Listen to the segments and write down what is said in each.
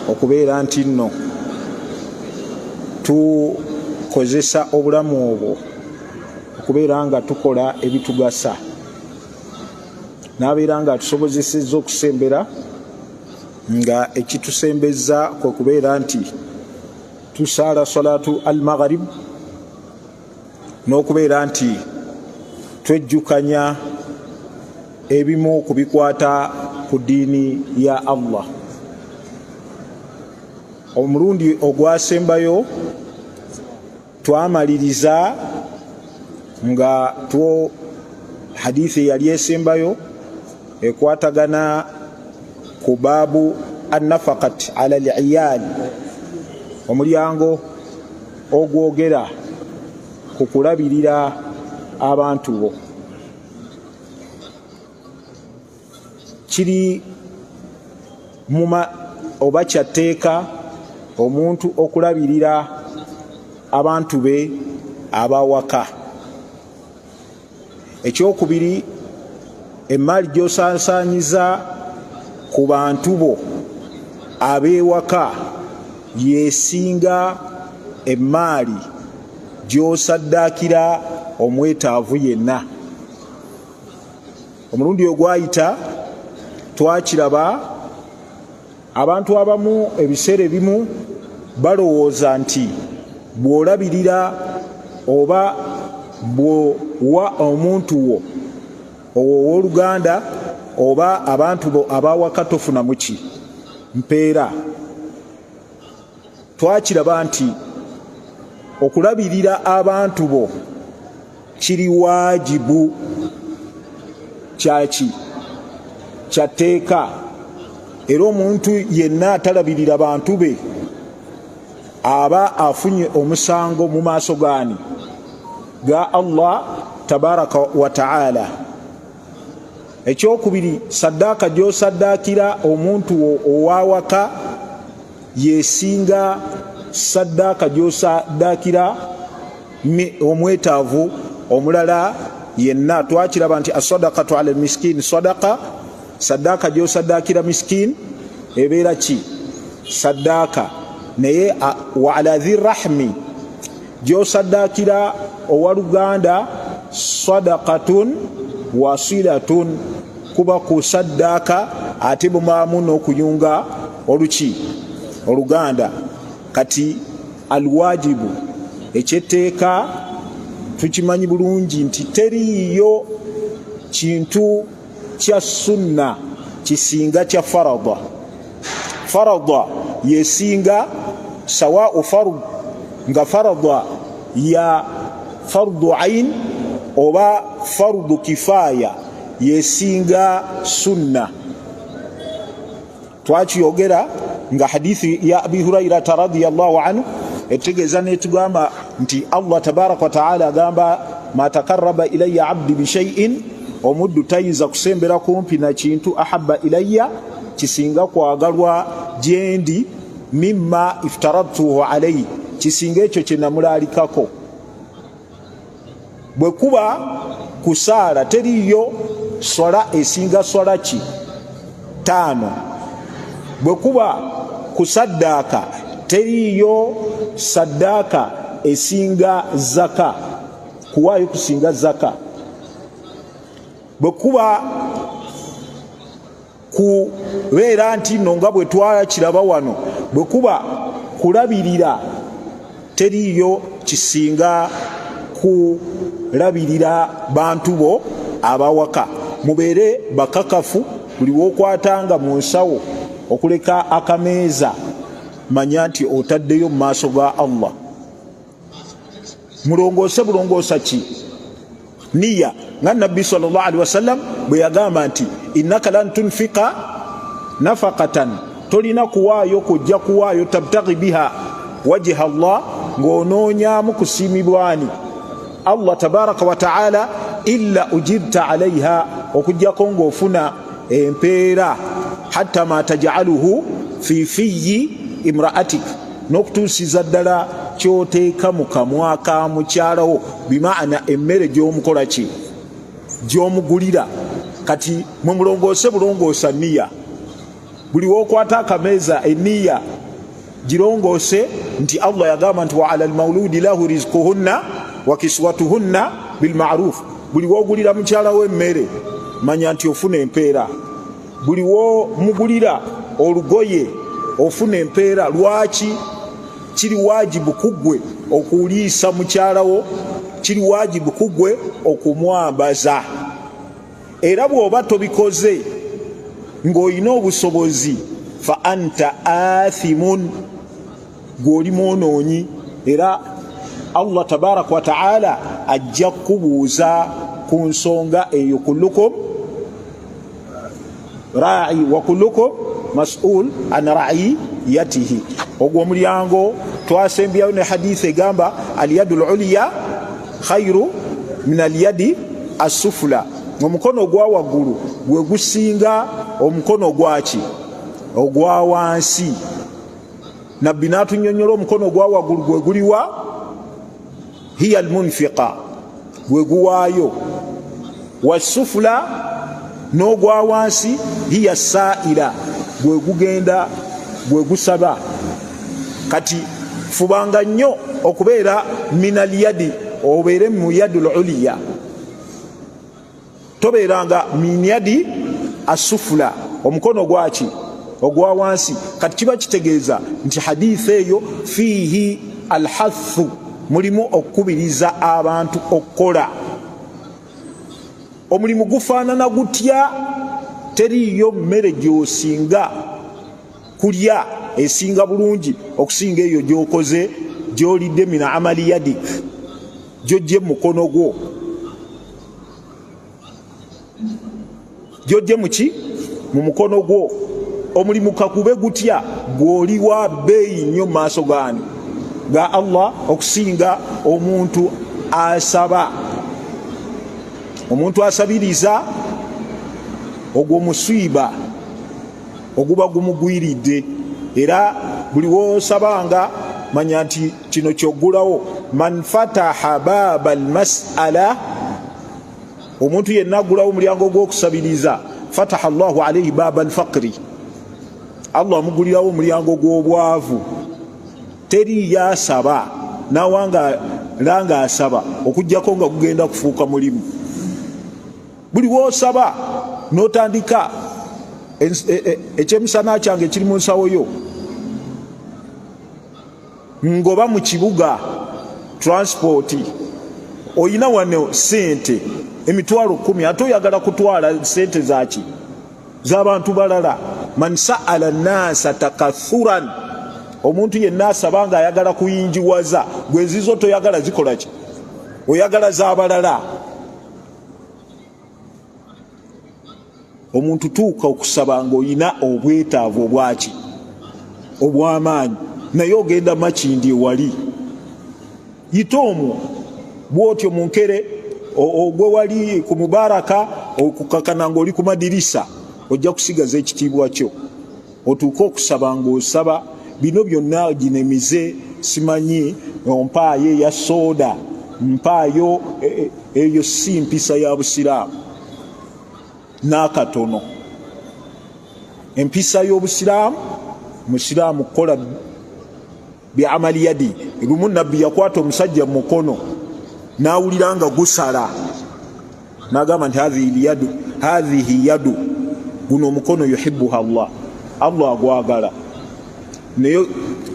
okubeera nti nno tukozesa obulamu obwo okubeera nga tukola ebitugasa, n'abeera nga tusobozesezza okusembera nga ekitusembeza kwe kubeera nti tusaala salatu al maghrib, n'okubeera nti twejjukanya ebimu ku bikwata ku ddiini ya Allah. Omulundi ogwasembayo twamaliriza nga hadithi yali esembayo ekwatagana ku baabu annafaqat ala al-iyal, omulyango ogwogera ku kulabirira abantu bo. Kiri oba kyateeka omuntu okulabirira abantu be abawaka. Ekyokubiri, emaali gy'osaasaanyiza ku bantu bo ab'ewaka yeesinga emaali gy'osaddaakira omwetaavu yenna. Omulundi ogwayita twakiraba abantu abamu ebiseera ebimu balowooza nti bw'olabirira oba bw'owa omuntu wo ow'oluganda oba abantu bo abawaka tofuna muki mpeera. Twakiraba nti okulabirira abantu bo kiri waajibu, kyaki kyateeka, era omuntu yenna atalabirira bantu be aba afunye omusango mu maaso gaani ga Allah tabaraka wa ta'ala. Ekyokubiri, saddaaka gy'osaddaakira omuntu owawaka yeesinga saddaaka gy'osaddaakira omwetaavu omulala yenna. Twakiraba nti as-sadaqatu ala al-miskin sadaqa, saddaaka gy'osaddaakira miskin ebeera ki saddaaka, naye wa ala dhi rahmi gy'osaddaakira owaluganda sadaqatun wasilatun, kuba ku saddaaka ate bumaamu n'okuyunga oluki oluganda. Kati alwajibu ekyetteeka tukimanyi bulungi nti teriiyo kintu kya sunna kisinga kya farada. Farada yesinga sawa'u fard nga farada ya fardu ain oba fardu kifaya yesinga sunna. Twakiyogera nga hadithi ya Abi Hurairah radhiyallahu anhu etegeeza netugamba nti Allah tabaraka wa ta'ala agamba ma takarraba ilayya abdi bi shay'in, omuddu tayinza kusembera kumpi na kintu ahabba ilayya kisinga kwagalwa gyendi mimma iftaradtuhu alayhi, kisinga ekyo kye namulalikako. Bwe kuba kusaala teriyo swala esinga swala ki 5. Bwe kuba kusaddaaka teriyo saddaaka esinga zaka, kuwaayo kusinga zaka. Bwe kuba kubeera nti nno nga bwe twakiraba wano, bwe kuba kulabirira teriyo kisinga kulabirira bantu bo abawaka. Mubeere bakakafu buli wokwatanga mu nsawo okuleka akameeza, manya nti otaddeyo mu maaso ga Allah. Mulongoose bulongoosa ki niya, nga Nabbi sallallahu alaihi wasallam bwe yagamba nti innaka lan tunfika nafaqatan, tolina kuwaayo kujja kuwaayo tabtaghi biha wajha Allah, ng'onoonyaamu kusiimibwani Allah tabaraka wa ta'ala, illa ujibta alaiha, okujjako ng'ofuna empeera, hatta ma taj'aluhu fi fiyyi imra'atik, n'okutuusiza ddala kyoteeka mu kamwa ka mukyalawo, bimaana emmere gy'omukola ki gy'omugulira. Kati mwe mulongoose bulongoosa niya. buli wokwata akameza eniya girongose nti Allah yagamba nti wa ala almauludi lahu rizquhunna wa kiswatuhunna bilma'ruf. Buli wogulira mukyala w'emmere manya nti ofuna empeera. Buli wo mugulira olugoye ofuna empeera. Lwaki? Kiri wajibu kugwe okuliisa mukyala wo, kiri wajibu kugwe okumwambaza. Era bw'oba tobikoze ng'olina obusobozi fa anta athimun, gw'oli mwonoonyi. Era Allah tabaraka wa ta'ala ajja kubuuza ku nsonga eyo. kullukum ra'i wa kullukum mas'ul an ra'iyatihi. Ogwo omulyango twasembyayo ne hadith egamba al-yadu al-ulya khairu min al-yadi as-sufla. Omukono ogwa waggulu gwe gusinga omukono ogwaki ogwa wansi. Nabbi n'atunnyonnyola omukono ogwa waggulu gwe guliwa hiya al-munfiqa, gwe guwaayo. Was-sufla n'ogwa wansi hiya as-sa'ila, gwe gugenda gwe gusaba. Kati fubanga nnyo okubeera min al-yadi, obeere mu yadul ulya, tobeeranga min yadi as-sufla, omukono gwaki ogwa wansi. Kati kiba kitegeeza nti hadith eyo fihi al-hathu, mulimu okubiriza abantu okukola. Omulimu gufaanana gutya? Teriyo mmere gy'osinga kulya esinga bulungi okusinga eyo gy'okoze gy'olidde mina amali yadik, gy'ojje mukono gwo, gy'ojje muki mu mukono gwo. Omulimu kakube gutya? Gw'oli wa bbeeyi nnyo mu maaso gaani ga Allah okusinga omuntu asaba. Omuntu asabiriza ogwo musiiba oguba gumugwiridde. Era buli wosabanga manya nti kino kyoggulawo. Man fataha baba almas'ala, omuntu yenna aggulawo omulyango gw'okusabiriza, fataha Allahu alayhi baba alfaqri, Allah amugulirawo omulyango gw'obwavu. Teri yasaba nawanga langa asaba okujjako nga gugenda kufuuka mulimu. Buli wosaba n'otandika ekyemisana kyange kiri mu nsawo yo, ngoba mu kibuga transport oyina wano sente emitwalo 10, ate oyagala kutwala sente zaki z'abantu balala. Man sa'ala nasa takathuran, omuntu yenna asaba nga ayagala kuyinjiwaza, gwe zizo toyagala zikola ki? Oyagala z'abalala. Omuntu tuuka okusaba ng'olina obwetaavu obwaki obw'amaanyi, naye ogenda makindi ewali. Yita omwo bw'otyo mu nkere ogwe wali ku mubaraka okukakana ng'oli ku madirisa, ojja kusigaza ekitiibwa kyo. Otuuka okusaba ng'osaba bino byonna ginemize, simanyi ompaayo eya soda, mpaayo eyo si mpisa ya Busiraamu n'akatono. Empisa y'Obusiraamu, Musiraamu kukola bi'amali yadi. Lumu Nabbi yakwata omusajja mu mukono n'awulira nga gusala, n'agamba nti hadhihi yadu, guno omukono yuhibbuha Allah, Allah agwagala. Naye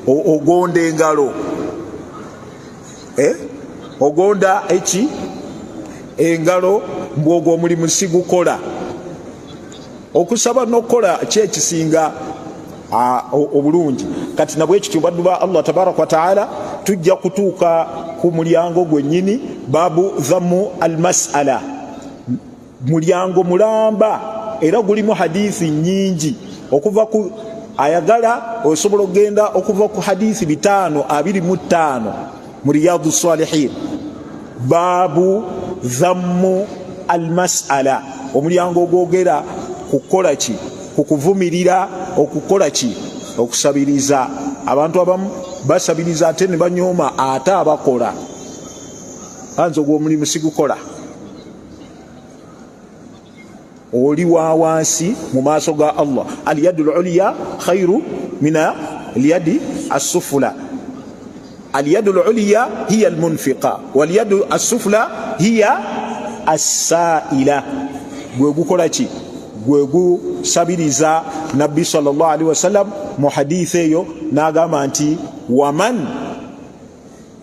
ogonda engalo, ogonda eki engalo, mbwogwo omulimu si gukola. Okusaba n'okukola kyekisinga obulungi. Kati nabwe ekityo baddu ba Allah tabaraka wa ta'ala tujja kutuuka ku mulyango gwennyini, babu dhammu almas'ala, mulyango mulamba era gulimu hadithi nyingi. Okuva ku ayagala osobola okugenda okuva ku hadithi 525 mu Riyadu Salihin. Babu dhammu almas'ala, omulyango ogwogera kukola ki? Kukuvumirira okukola ki? Okusabiriza. Abantu abamu basabiriza ate ne banyooma ate abakola. Anze ogwo omulimu si gukola. oli wa wansi mu maaso ga Allah. Al-yadul ulya khairu min al-yadi as-sufla. Al-yadul ulya hiya al-munfiqa wal yadu as-sufla hiya as-sa'ila. Gwe gukola ki? Gwe gusabiriza. Nabbi sallallahu alaihi wasallam mu hadith eyo n'agamba nti waman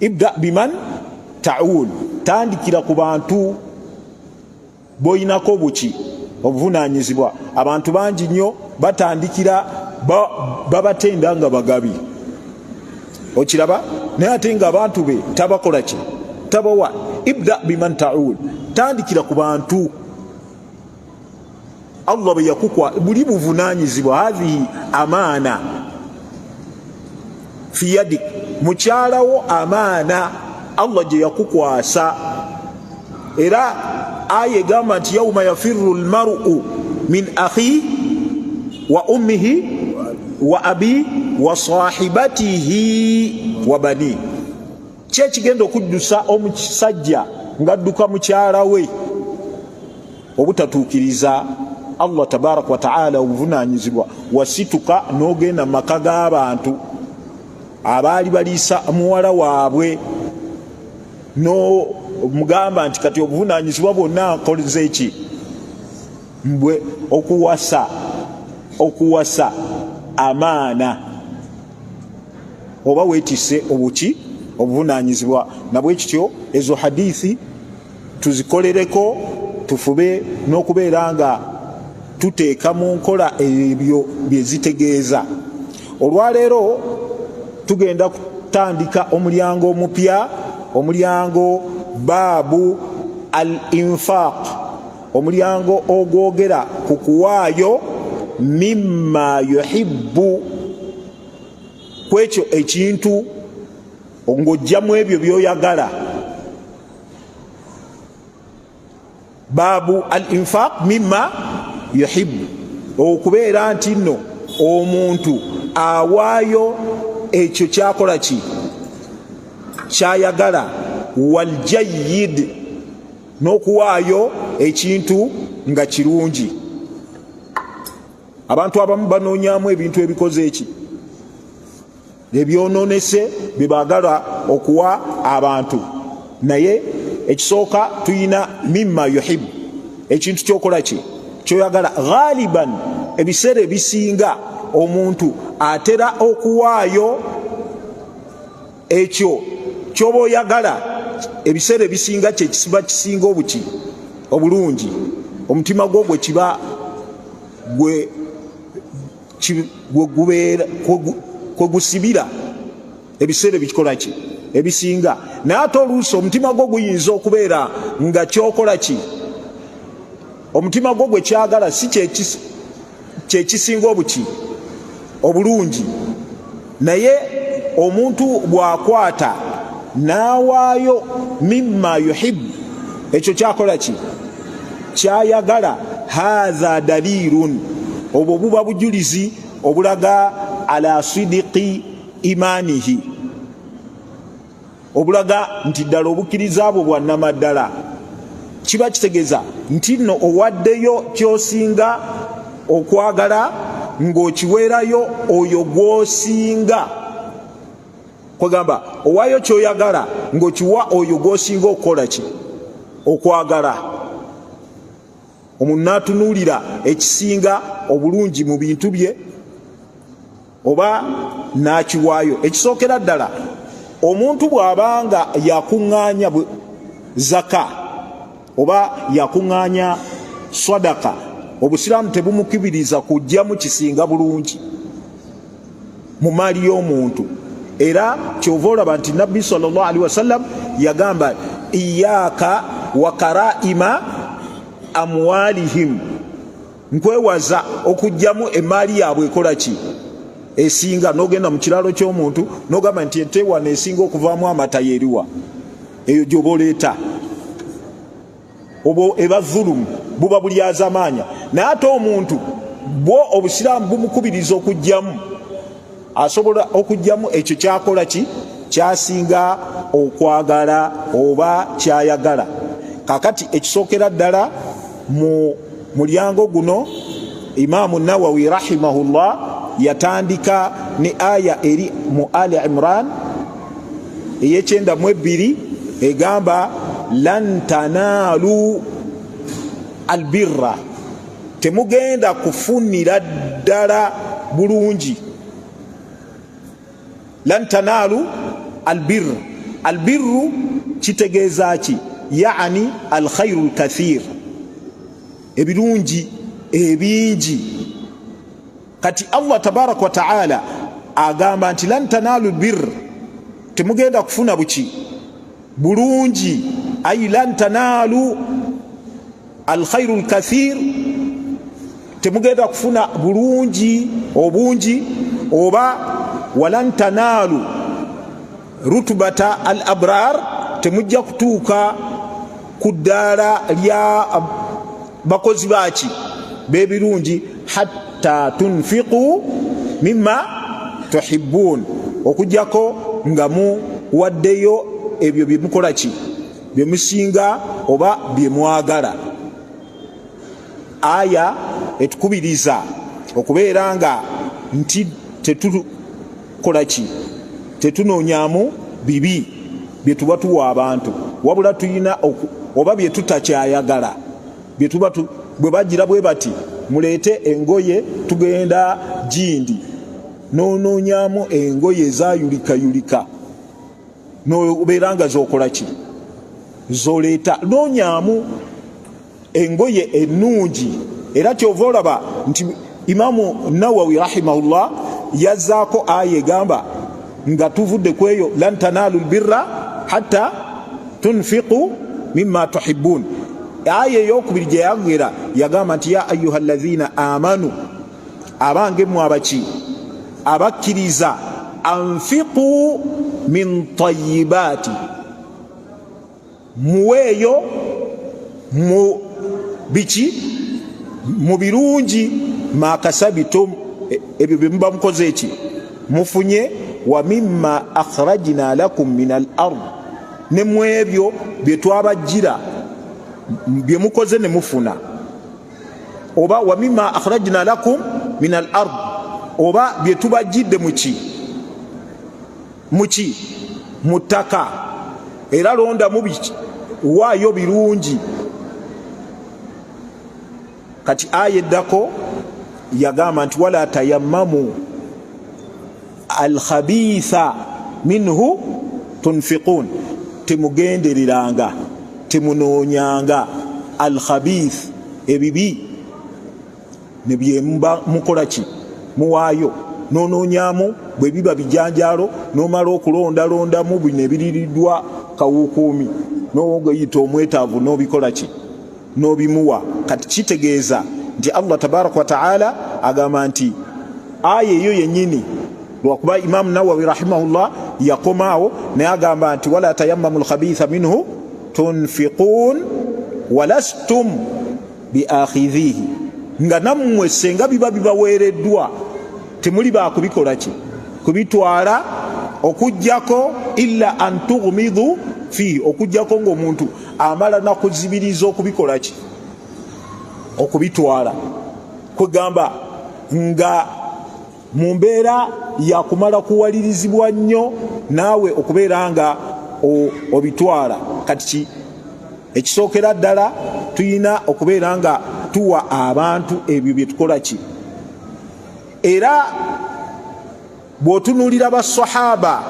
ibda biman ta'ul, tandikira ku bantu boyinako buki obuvunanyizibwa. Abantu bangi nnyo batandikira babatenda nga bagabi, okiraba, naye ate nga abantu be tabakola ki? Tabawa. Ibda biman ta'ul, tandikira ku bantu Allah be yakukwa buli buvunanyizibwa. Hadhihi amaana fi yadik, mukyalawo amaana Allah gye yakukwasa. Era aya egamba nti yauma yafirru almar'u min akhi wa ummihi wa abi wa sahibatihi wa bani. Kyekigenda okuddusa omusajja ng'adduka mukyala we obutatuukiriza Allah tabaraka wa taala obuvunanyizibwa, wasituka n'ogenda mu maka g'abantu abaali baliisa muwala waabwe no mugamba nti kati obuvunanyizibwa bwonna nkoleze ki? Mbwe okuwasa amaana, oba weetisse obuki obuvunanyizibwa. Nabwe kityo ezo hadithi tuzikolereko, tufube n'okubeera nga tuteeka mu nkola ebyo bye zitegeeza. Olwaleero tugenda kutandika omulyango omupya, omulyango baabu al-infaq, omulyango ogwogera ku kuwaayo mimma yuhibbu, kwekyo ekintu ng'ojjamu ebyo byoyagala. Baabu al-infaq mimma yuhibbu, okubeera nti nno omuntu awaayo ekyo kyakola ki? Kyayagala. Waljayid, n'okuwaayo ekintu nga kirungi. Abantu abamu banoonyaamu ebintu ebikoze eki, ebyonoonese bye baagala okuwa abantu. Naye ekisooka tuyina mimma yuhibbu, ekintu kyokola ki? Kyoyagala. Ghaliban, ebiseera ebisinga omuntu atera okuwaayo ekyo kyoba oyagala. Ebiseera ebisinga kye kisiba kisinga obuki obulungi. Omutima gwo gwe kiba kwe gusibira ebiseera ebikikola ki? Ebisinga. Naye ate oluusi omutima gwo guyinza okubeera nga kyokola ki? Omutima gwo gwe kyagala si kyekisinga obuki obulungi. Naye omuntu bw'akwata n'awaayo mimma yuhibbu, ekyo kyakola ki? Kyayagala. Hadha dalilun, obwo buba bujulizi obulaga ala sidiki imanihi, obulaga nti ddala obukkiriza bwo bwa nnamaddala. Kiba kitegeeza nti nno owaddeyo kyosinga okwagala ng'okiweerayo oyo gw'osinga. Kwegamba owaayo kyoyagala ng'okiwa oyo gw'osinga okukola ki? Okwagala. Omuntu n'atunuulira ekisinga obulungi mu bintu bye oba n'akiwaayo. Ekisookera ddala, omuntu bw'abanga yakuŋŋaanya zaka oba yakuŋŋaanya swadaka, obusiraamu tebumukubiriza kujjamu kisinga bulungi mu maali y'omuntu. Era kyova olaba nti Nabbi sallallahu alaihi wasallam yagamba iyaka wa karaima amwalihim, nkwewaza okujjamu emaali yaabwe ekola ki? Esinga. N'ogenda mu kiralo ky'omuntu n'ogamba nti ente wano esinga okuvaamu amata yeriwa, eyo gy'oba oleeta. Obwo eba dhulumu, buba bulyazamaanya. Naye ate omuntu bwo obusiraamu bumukubiriza okujjamu, asobola okujjamu ekyo kyakola ki? Kyasinga okwagala oba kyayagala. Kakati ekisookera ddala mu mulyango guno Imaamu Nawawi rahimahullah yatandika ne aya eri mu Ali Imran eyekyenda mu ebbiri egamba lan tanaalu albirra, temugenda kufunira ddala bulungi. Lan tanaalu albirra, albirru kitegeeza ki? Yaani alkhairu alkathir, ebirungi ebingi. Kati Allah tabaraka wa taala agamba nti lan tanaalu albirra, temugenda kufuna buki? Bulungi. Ay lan tanaalu alkhairu alkathir, temugenda kufuna bulungi obungi. Oba walan tanaalu rutubata al abrar, temujja kutuuka ku ddaala lya bakozi baki b'ebirungi. Hatta tunfiqu mimma tuhibbun, okujjako nga muwaddeyo ebyo bye mukola ki? Bye musinga oba bye mwagala. Aya etukubiriza okubeera nga nti tetukola ki? Tetunoonyaamu bibi bye tuba tuwa abantu, wabula tulina oba bye tutakyayagala, bwe bagira bwe bati muleete engoye tugenda Gindi, noonoonyaamu engoye ezayulikayulika, nobeera nga zokola ki? Zoleeta. Noonyaamu engoye ennungi. Era kyova olaba nti Imaamu Nawawi rahimahullah yazzaako aya egamba nga tuvudde ku eyo lan tanaalu albirra hatta tunfiqu mimma tuhibbun. Aya eyokubiri gye yagera yagamba nti ya ayuha alladhina amanu, abange mmwe abaki? Abakkiriza. Anfiqu min tayyibati, muweeyo mu biki? Mu birungi. Makasabitum, ebyo bye muba mukoze eki? Mufunye. Wa mimma akhrajna lakum min al-ard, ne mu ebyo bye twabajjira bye mukoze ne mufuna. Oba wa mimma akhrajna lakum min al-ard, oba bye tubajjidde muki? Muki? Mutaka. Era londa mu biki? Waayo birungi. Kati aya eddako yagamba nti wala tayammamu alkhabitha minhu tunfiqun, temugendereranga, temunoonyanga alkhabith, ebibi ne bye mukola ki? Muwaayo. Noonoonyaamu bwe biba bijanjaalo, n'omala okulondalondamu bino ebiririddwa kawukuumi, n'ogeyita omwetaavu n'obikola ki? N'obimuwa. Kati kitegeeza nti Allah tabaraka wa taala agamba nti aya eyo yennyini, lwakuba Imaamu Nawawi rahimahullah yakomaawo naye agamba nti wala tayammamu alkhabitha minhu tunfiqun walastum biakhidhihi, nga nammwe senga biba bibaweereddwa temuli bakubikola ki? Kubitwala. Okujjako illa an tughmidu fihi, okujjako ng'omuntu amala nakuzibiriza okubikola ki? Okubitwala. Kwegamba nga mu mbeera yakumala kuwalirizibwa nnyo naawe okubeera nga obitwala. Kati ekisookera ddala tuyina okubeera nga tuwa abantu ebyo bye tukola ki? Era bw'otunuulira basahaba,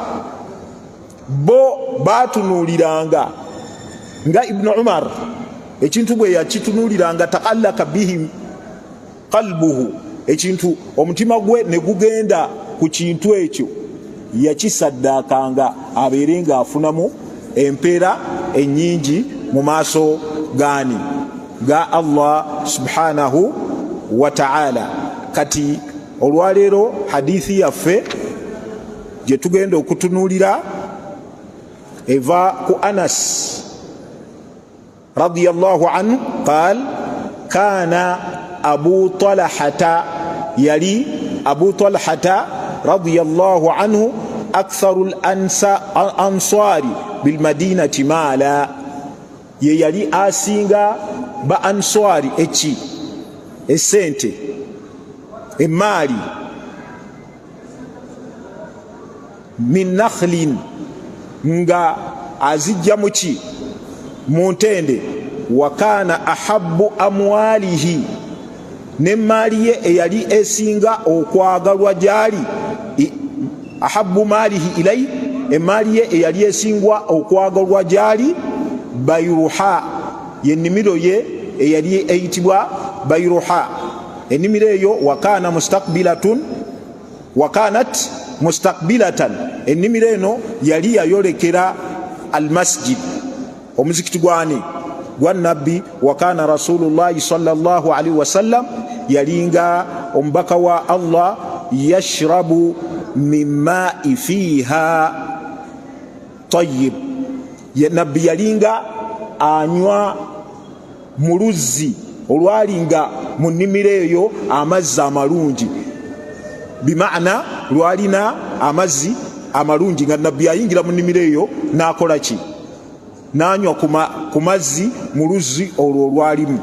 bo baatunuuliranga nga Ibnu Umar, ekintu bwe yakitunuuliranga taqallaka bihi qalbuhu, ekintu omutima gwe ne gugenda ku kintu ekyo, yakisaddaakanga abeere ng'afunamu empeera ennyingi mu maaso gaani ga Allah subhanahu wa ta'ala. Kati olwaleero hadithi yaffe gye tugenda okutunuulira eva ku Anas radiyallahu anhu qaal kana Abu Talhata, yali Abu Talhata radiyallahu anhu aktharu al-ansari bil madinati mala, ye yali asinga ba answari eki esente emaali min nakhlin nga azijja muki mu ntende wa kana ahabbu amwalihi nemaali ye eyali esinga okwagalwa gyali ahabbu maalihi ilai emaali ye eyali esingwa okwagalwa gyali bayruha yenimiro ye eyali eyitibwa bayruha enimiro eyo wakanat mustakbilatan enimiro eno yali yayolekera almasjid omuzikiti gwani gwa nabbi wakana rasulullahi sallallahu alaihi wasallam yalinga omubaka wa Allah yashrabu min ma'i fiha tayyib nabbi yalinga anywa muluzzi olwalinga mu nnimiro eyo amazzi amalungi bimaana lwalina amazzi amalungi nga nabbi ayingira mu nnimiro eyo nakola ki nanywa ku mazzi mu luzzi olwo olwalimu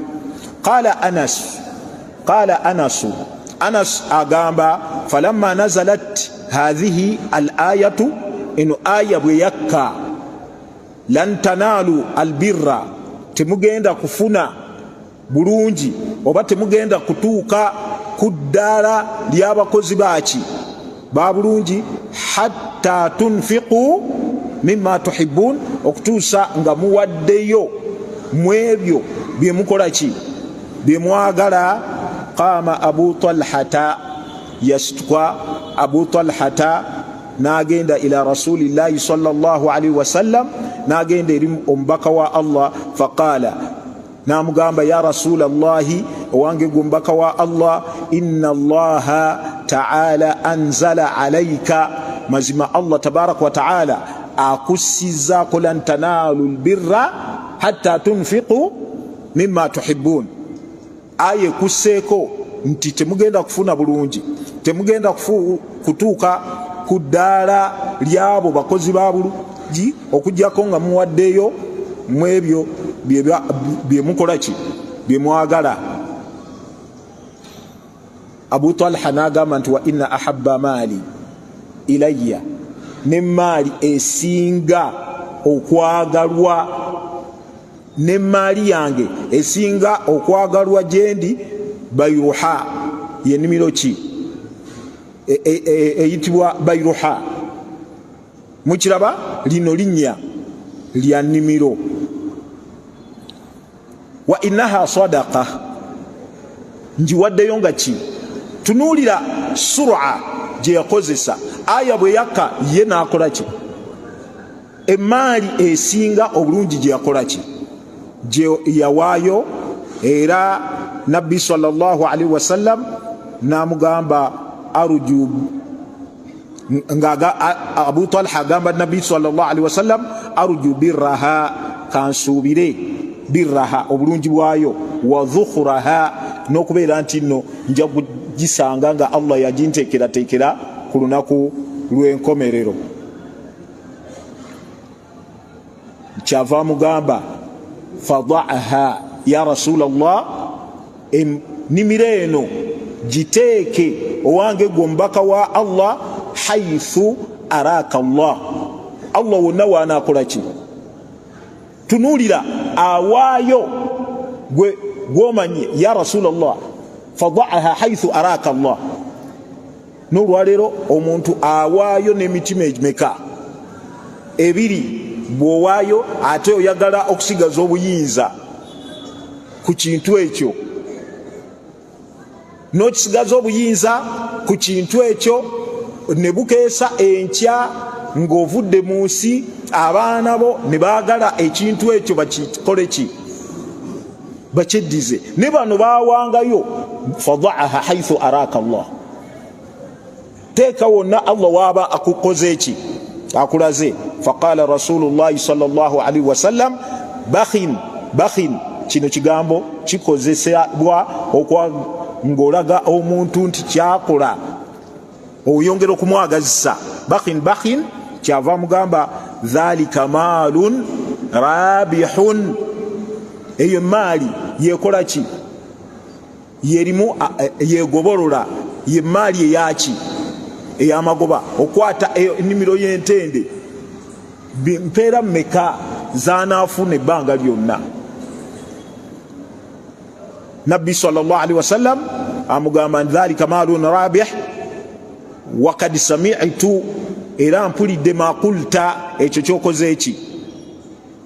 qala anas agamba falamma nazalat hadhihi al-ayatu ino aya bwe yakka lan tanalu albirra temugenda kufuna bulungi oba temugenda kutuuka ku ddaala ly'abakozi baki ba bulungi hatta tunfiqu mimma tuhibbun okutuusa nga muwaddeyo mu ebyo bye mukola ki bye mwagala qama abu talhata yastukwa abu talhata nagenda ila rasulillahi sallallahu alaihi wasallam nagenda eri omubaka wa Allah faqala namugamba ya rasulallahi owange gumbaka wa Allah inna allaha ta'ala anzala alayka mazima Allah tabarak wa ta'ala akusizaako lan tanalu albirra hatta tunfiqu mimma tuhibbun aye kuseeko nti temugenda kufuna bulungi temugenda kutuuka ku ddaala lyabo bakozi ba bulungi okujjako nga muwaddeyo mu ebyo bye mukola ki bye mwagala Abu Talha nagamba nti wa inna ahabba mali ilayya nemaali esinga okwagalwa nemaali yange esinga okwagalwa gyendi bayruha yenimiro ki eyitibwa bayruha mukiraba lino linnya lya nimiro wa innaha sadaqa njiwaddeyo nga ki tunuulira sur'a gye yakozesa aya bwe yakka ye naakola ki emaali esinga obulungi gye yakola ki gye yawaayo era nabbi sallallahu alaihi wasallam namugamba arju nga Abu Talha agamba nabbi sallallahu alaihi wasallam arju birraha kansuubire birraha obulungi bwayo wa dhukhraha n'okubeera nti nno nja kugisanga nga Allah yaginteekerateekera ku lunaku lw'enkomerero kyava mugamba fadaaha ya rasulallah ennimiro eno giteeke owange gwe omubaka wa Allah haithu araka Allah Allah wonna waanaakola ki tunuulira awaayo gwe gwomanyi ya rasulallah fadaaha haithu araka Allah n'olwaleero omuntu awaayo n'emitima emeka ebiri bw'owaayo ate oyagala okusigaza obuyinza ku kintu ekyo n'okisigaza obuyinza ku kintu ekyo ne bukeesa enkya ng'ovudde mu nsi abaana bo ne baagala ekintu ekyo bakikole ki bakyeddize ne bano baawangayo fadaaha haithu araka Allah teeka wonna Allah waaba akukoze eki akulaze faqala rasulullahi sallallahu alaihi wasallam bakhin kino kigambo kikozesebwa ng'olaga omuntu nti kyakola oyongera okumwagazisa bakhin kyava mugamba dhalika maalun rabihun eyo maali yekola ki yerimu yegobolola ye mali eyaki eyamagoba okwata ennimiro y'entende mpeera mmeka zanaafuna ebbanga lyonna. Nabbi sallallahu alaihi wasallam amugamba dhalika malun rabih wakad sami'tu, era mpulidde makulta, ekyo kyokoze eki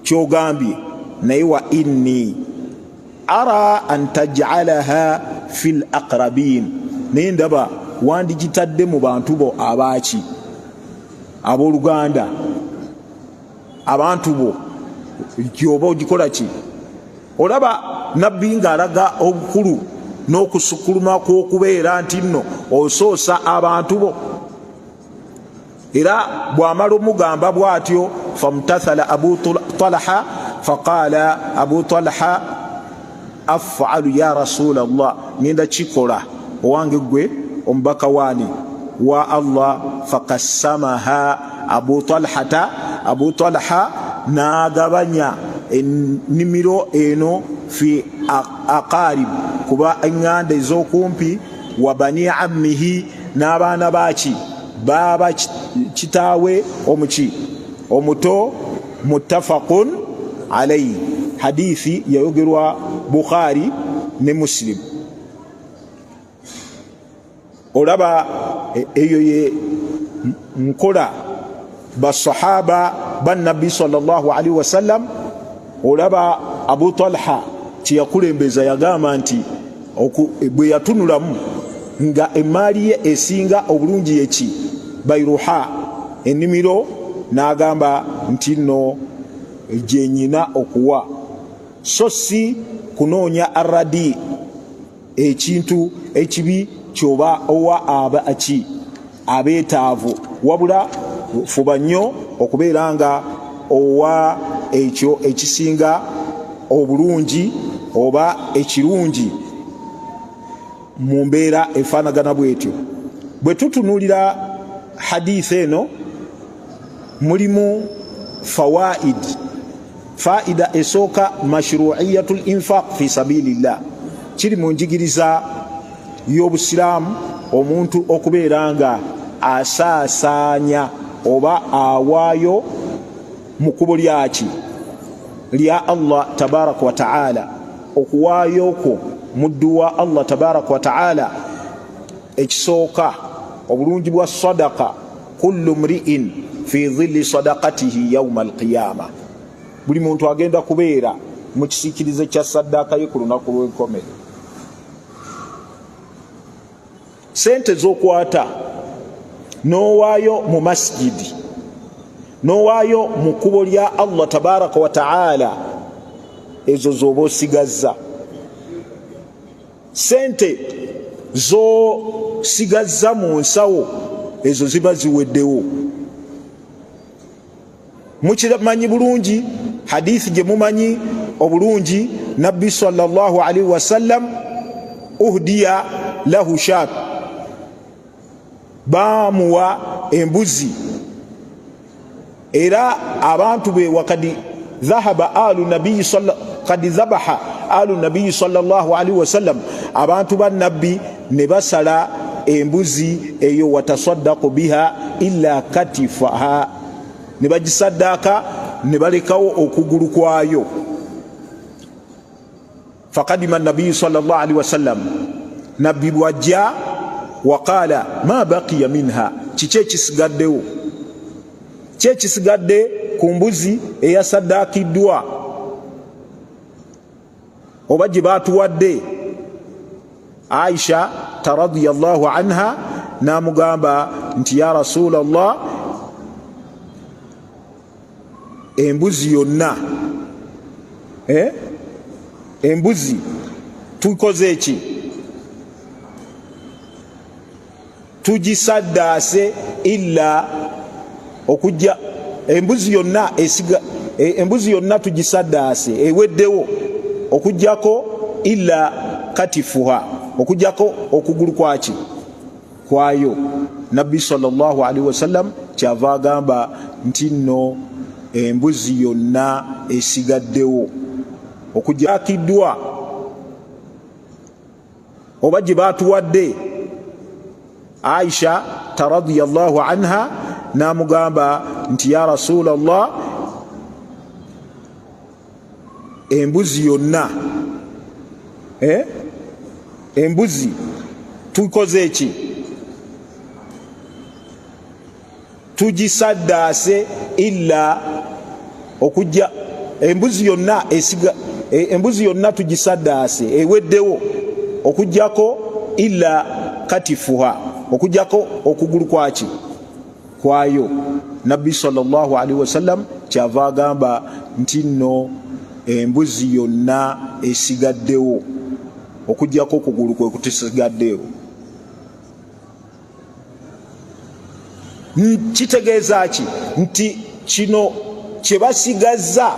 kyogambye, naye wa inni ara an taj'alaha fil aqrabin, naye ndaba wandigitadde mu bantu bo abaaki abooluganda, abantu bo gyoba ogikola ki. Olaba nabbi ng'alaga obukulu n'okusukuluma kw'okubeera nti nno osoosa abantu bo, era bw'amala omugamba bw'atyo famtathala Abu Talha faqala Abu Talha af'alu ya Rasulallah, ngenda kikola owange gwe omubaka waani wa Allah. Faqassamaha Abu Talha n'agabanya ennimiro eno fi aqarib, kuba eŋŋanda ez'okumpi, wa bani ammihi, n'abaana baaki baba kitaawe omuto. Muttafaqun alayhi, hadithi yayogerwa Bukhari ne Muslim. Olaba eyo ye nkola basahaba bannabbi sallallahu alaihi wasallam. Olaba Abu Talha kyeyakulembeza yagamba nti bwe yatunulamu nga emaali ye esinga obulungi eki Bayruha, ennimiro, n'agamba nti nno gye nyina okuwa, so si kunoonya aradi, ekintu ekibi kyoba owa abaki abeetaavu, wabula fuba nnyo okubeera nga owa ekyo ekisinga obulungi oba ekirungi mu mbeera efaanagana bwetyo. Bwe tutunuulira hadithi eno mulimu faida esooka mashru'iyatul infaq fi sabilillah, kiri mu njigiriza y'obusiraamu omuntu okubeera nga asaasaanya oba awaayo mu kkubo lyaki lya Allah tabaraka wa ta'ala. Okuwaayo okwo muddu wa Allah tabaraka wa ta'ala ekisooka obulungi bwa sadaqa, kullu mri'in fi dhilli sadaqatihi yawma alqiyama, buli muntu agenda kubeera mu kisiikirize kya saddaaka ye ku lunaku lw'enkomero. Sente z'okwata n'owaayo mu masjidi, n'owaayo mu kkubo lya Allah tabaraka wa ta'ala, ezo z'oba osigazza. Sente z'osigazza mu nsawo, ezo ziba ziweddewo. Mukimanyi bulungi hadithi gye mumanyi obulungi, nabbi sallallahu alaihi wasallam uhdiya lahu shat, baamuwa embuzi, era abantu be wakadi dhahaba alu nabiyyi kadi dhabaha alu nabiyyi sallallahu alaihi wasallam, abantu ba nabbi ne basala embuzi eyo, watasaddaqu biha illa katifaha, ne bagisaddaka ne balekawo okugulu kwayo. Faqadima nabiyyu sallallahu alaihi wasallam, nabbi bwajja, waqala ma baqiya minha, kiki ekisigaddewo, ki ekisigadde ku mbuzi eyasaddakiddwa oba gye baatuwadde. Aisha radhiyallahu anha n'amugamba nti ya Rasulallah, embuzi yonna embuzi tukoze eki, tugisaddaase illa okujja embuzi yonna esiga, embuzi yonna tugisaddaase eweddewo okujjako illa katifuha, okujjako okugulu kwaki kwayo. Nabbi sallallahu alaihi wasallam kyava agamba nti nno embuzi yonna esigaddewo okujjakiddwa oba gye batuwadde. Aisha radhiyallahu anha namugamba nti ya Rasulallah, embuzi yonna embuzi tukoze eki? Tugisaddaase illa okujja embuzi yonna esiga embuzi yonna tugisaddaase eweddewo okujjako illa katifuha, okujjako okugulu kwaki kwayo. Nabbi sallallahu alaihi wasallam kyava agamba nti nno embuzi yonna esigaddewo okujjako okugulu kwe kutisigaddewo. Kitegeeza ki? Nti kino kye basigazza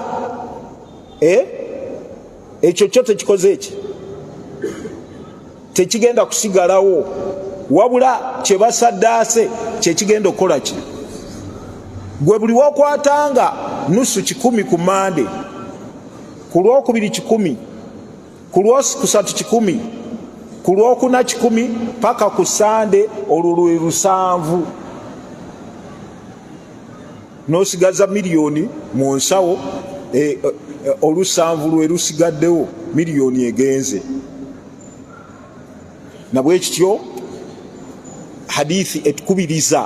ekyo kyo tekikoze eki, tekigenda kusigalawo, wabula kye basaddaase kye kigenda okukola ki? Gwe buli wokwatanga nusu 10 ku Mande, ku Lwokubiri 10, ku Lwokusatu 10, ku Lwokuna 10 paka ku Sande, olwo lwe 7 n'osigaza miliyoni mu nsawo, olu7 lwe lusigaddewo, miliyoni egenze. Nabwe kityo hadithi etukubiriza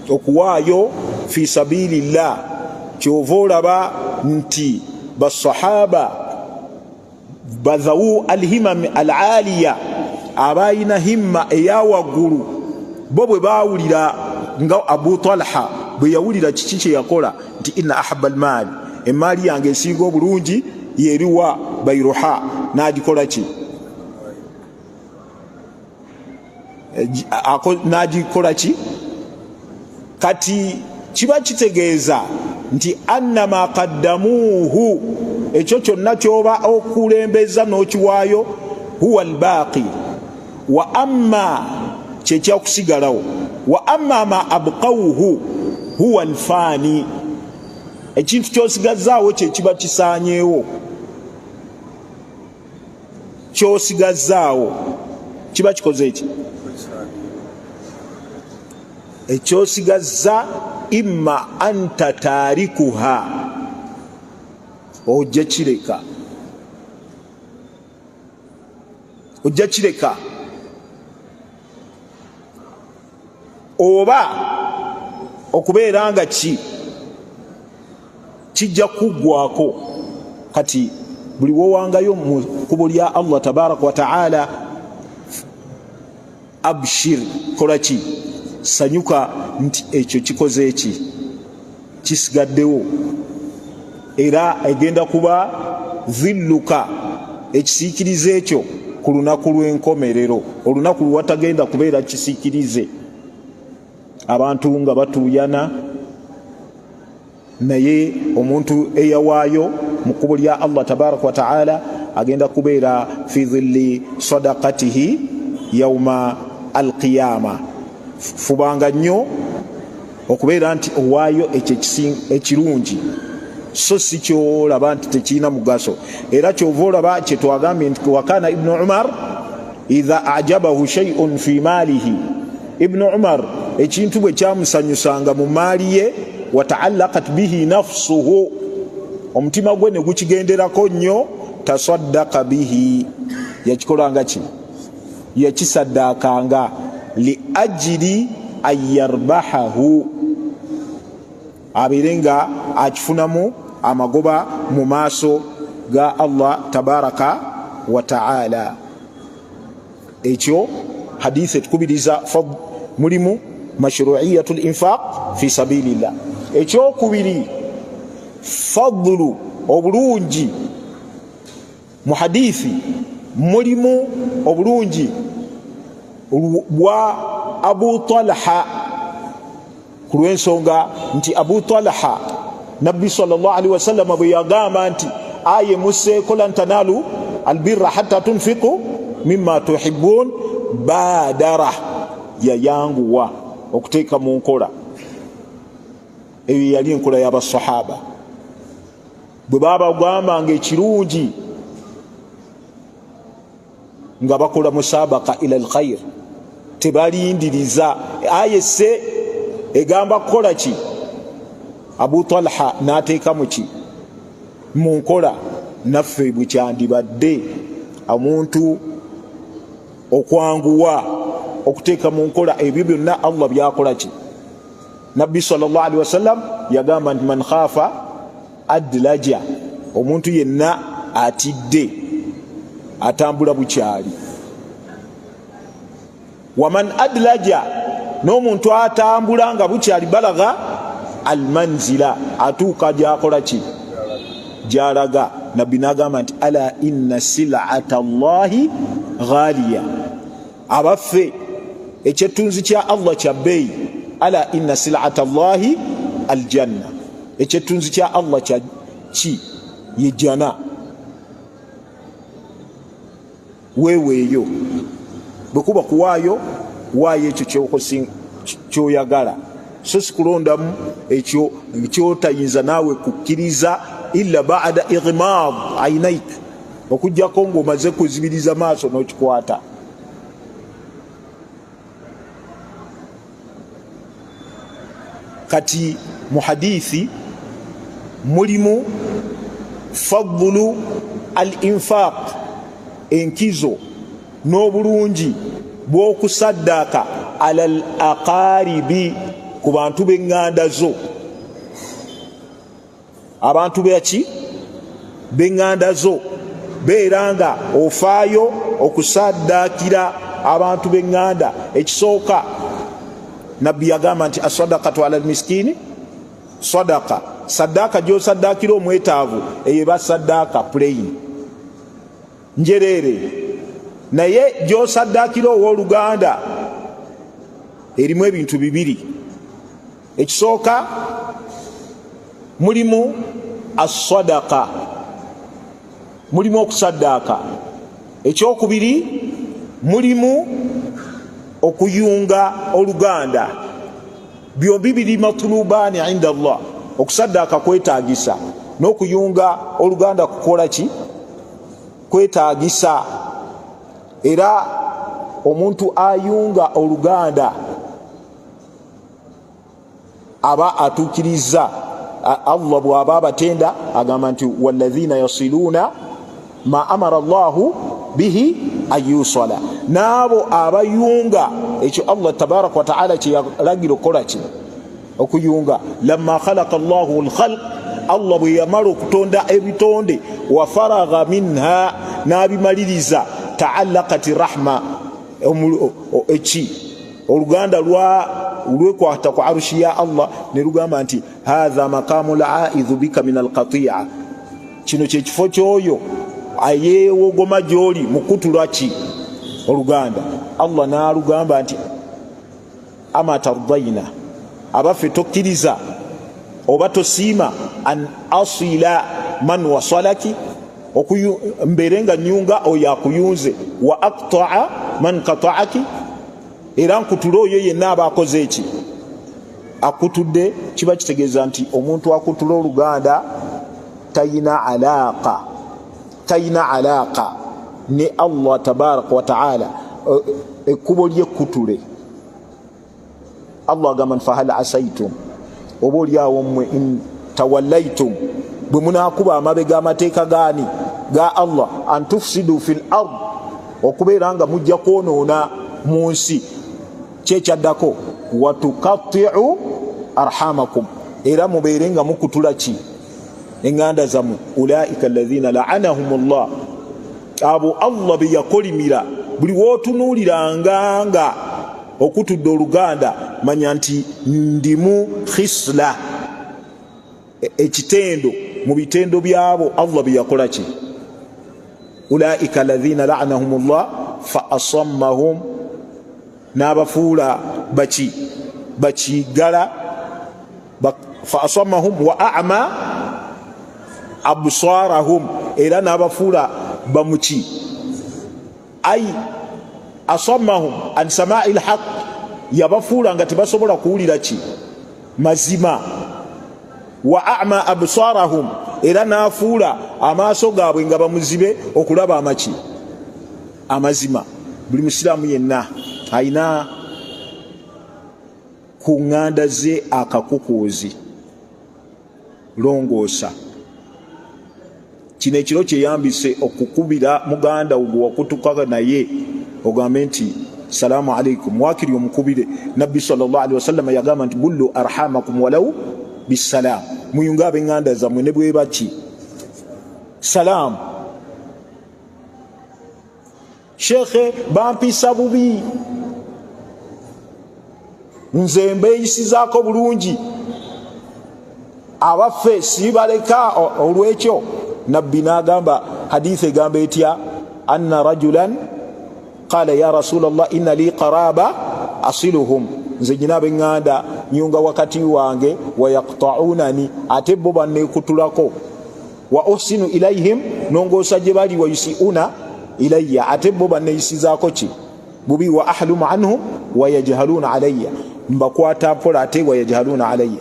okuwaayo fi sabilillah. Kyova olaba nti basahaba badhawu alhimam alaliya, abayina himma eyawaggulu, bo bwe bawulira nga Abu Talha bwe yawulira kiki kye yakola nti inna ahabba almal, emaali yange esinga obulungi yeriwa Bayruha, n'agikola ki? N'agikola ki? Kati kiba kitegeeza nti annama qaddamuhu, ekyo kyonna kyoba okulembeza n'okiwaayo, huwa albaqi wa amma kyekyakusigalawo, wa amma ma abqawuhu huwa alfani, ekintu kyosigazzaawo kyekiba kisaanyeewo. Kyosigazzaawo kiba kikoze eki? Ekyosigazza imma anta tarikuha, ojja kireka, ojja kireka, oba okubeera nga kijja kuggwako. Kati buli wowangayo mu kkubo lya Allah tabaraka wa ta'ala, abshir, kola ki? Sanyuka nti ekyo kikoze eki, kisigaddewo, era egenda kuba dhilluka, ekisiikirize ekyo ku lunaku lw'enkomerero, olunaku lwatagenda kubeera kisiikirize. Abantu nga batuuyana, naye omuntu eyawaayo mu kkubo lya Allah tabaraka wa ta'ala agenda kubeera fi dhilli sadaqatihi yawma alqiyama. Fubanga nnyo okubeera nti owaayo ekyo ekirungi, so si kyolaba nti tekirina mugaso. Era kyova olaba kye twagambye nti wakana Ibnu Umar idha ajabahu shay'un fi maalihi, Ibnu Umar ekintu bwe kyamusanyusanga mu maali ye, wataallaqat bihi nafsuhu, omutima gwe ne gukigenderako nnyo, tasaddaqa bihi, yakikolanga ki? Yakisaddaakanga li ajiri ayarbahahu, abeere nga akifunamu amagoba mu maaso ga Allah tabaraka wa ta'ala. Ekyo hadithi etukubiriza mulimu mashru'iyatul infaq fi sabilillah. Ekyokubiri, fadlu, obulungi. Mu hadithi mulimu obulungi bwa Abu Talha, ku lw'ensonga nti Abu Talha Nabbi sallallahu alaihi wasallam bwe yagamba nti aye museeko lan tanalu albirra hatta tunfiqu mimma tuhibbun, badara, yayanguwa okuteeka mu nkola eyo yali enkola y'abasahaba. Bwe baba gamba nga ekirungi nga bakola musabaka ila alkhair, tebalindiriza. Ayese egamba kola ki? Abu Talha n'ateeka muki mu nkola. Naffe bukyandibadde omuntu okwanguwa okuteeka mu nkola ebyo byonna Allah byakola ki? Nabbi sallallahu alaihi wasallam yagamba nti man khafa adlaja, omuntu yenna atidde atambula bukyali. Waman adlaja, n'omuntu atambula nga bukyali balagha almanzila, atuuka gyakola ki? Gyalaga. Nabbi n'agamba nti ala inna sil'ata Allahi ghaliya, abaffe ekyetunzi kya Allah kya bbeeyi. Ala inna sil'ata Allahi aljanna, ekyetunzi kya Allah kya ki? Ye jana. Weweeyo bwekuba kuwaayo, waayo ekyo kyoyagala, so sikulondamu ekyo kyotayinza naawe kukkiriza illa ba'da ighmad aynaik, okujjako ng'omaze kuzibiriza maaso n'okikwata. Kati mu hadithi mulimu fadlu al-infaq, enkizo n'obulungi bw'okusaddaaka ala al-aqaribi, ku bantu b'eŋŋanda zo. Abantu beki? B'eŋŋanda zo. Beera nga ofaayo okusaddaakira abantu b'eŋŋanda. Ekisooka Nabbi yagamba nti asadaqatu ala almiskini sadaqa, saddaaka gy'osaddaakira omwetaavu eyo eba saddaaka plain njereere, naye gy'osaddaakira owooluganda erimu ebintu bibiri. Ekisooka mulimu as-sadaqa, mulimu okusaddaaka. Ekyokubiri mulimu okuyunga oluganda. Byombi biri matulubaani inda Allah. Okusaddaaka kwetaagisa, n'okuyunga oluganda kukola ki? Kwetaagisa. Era omuntu ayunga oluganda aba atuukiriza Allah bw'aba abatenda, agamba nti walladhina yasiluna ma amara Allahu bihi ayusala, n'abo abayunga ekyo Allah tabaraka wa ta'ala kye yalagira okukola ki? Okuyunga. Lamma khalaqa Allahu al-khalq, Allah bwe yamala okutonda ebitonde, wa faragha minha, n'abimaliriza, ta'allaqati rahma, eki oluganda lwekwata ku arushi ya Allah, ne lugamba nti hadha maqamu al-aidhu bika min al-qati'a, kino kyekifo kyoyo ayeewogoma gy'oli mukutulwa ki? Oluganda. Allah n'alugamba nti ama tardaina, abaffe tokkiriza oba tosiima an asila man wasalaki, mbeere nga nyunga oyo akuyunze, wa aqta'a man qata'aki, era nkutule oyo yenna aba akoze eki? Akutudde. Kiba kitegeeza nti omuntu akutula oluganda tayina alaaqa ne Allah tabaraka wa ta'ala, ekkubo ly'ekkutule. Allah agamba fahal asaitum, oba olyawo mmwe in tawallaitum, bwe munaakuba amabega amateeka gaani ga Allah, an tufsidu fil ard, okubeera nga mujja kwonoona mu nsi. Kyekyaddako wa tukatti'u arhamakum, era mubeere nga mukutula ki? Eŋŋanda zammwe. Ulaika alladhina la'anahumullah, abo Allah be yakolimira. Buli wootunuuliranga nga okutudde oluganda, manya nti ndimu khisla, ekitendo mu bitendo byabo Allah be yakola ki? Ulaika alladhina la'anahumullah fa asammahum, n'abafuula baki? Bakigala. Fa asammahum wa a'ma absarahum, era n'abafuula bamuki? Ay asammahum an sama'il haqq, yabafuula nga tebasobola kuwulira ki? Mazima. Wa a'ma absarahum, era n'afuula amaaso gaabwe nga bamuzibe okulaba amaki? amazima. Buli musiraamu yenna alina ku ŋŋanda ze akakukuuzi longoosa. Kino ekiro kyeyambise okukubira muganda wo gwe wakutuka naye ogambe nti salaamu alaikum, wakiri omukubire. Nabbi sallallahu alaihi wasallam yagamba nti bullu arhamakum walau bisalaam, muyunga ab'eŋŋanda zammwe ne bwe baki salaamu. Shekhe bampisa bubi, nze mbeeyisizaako bulungi, abaffe siibaleka olw'ekyo. Nabbi n'agamba, hadithi egamba etya? Anna rajulan qala ya rasulallah inna li qaraba asiluhum, nze nyina ab'eŋŋanda nyunga wakati wange, wayaqta'unani, ate bo banneekutulako, wa uhsinu ilaihim, nongoosa gye bali, wa yusi'una ilayya, ate bo banneeyisizaako ki bubi, wa ahlumu anhum wa yajhaluna alayya, mbakwata mpola ate wa yajhaluna alayya,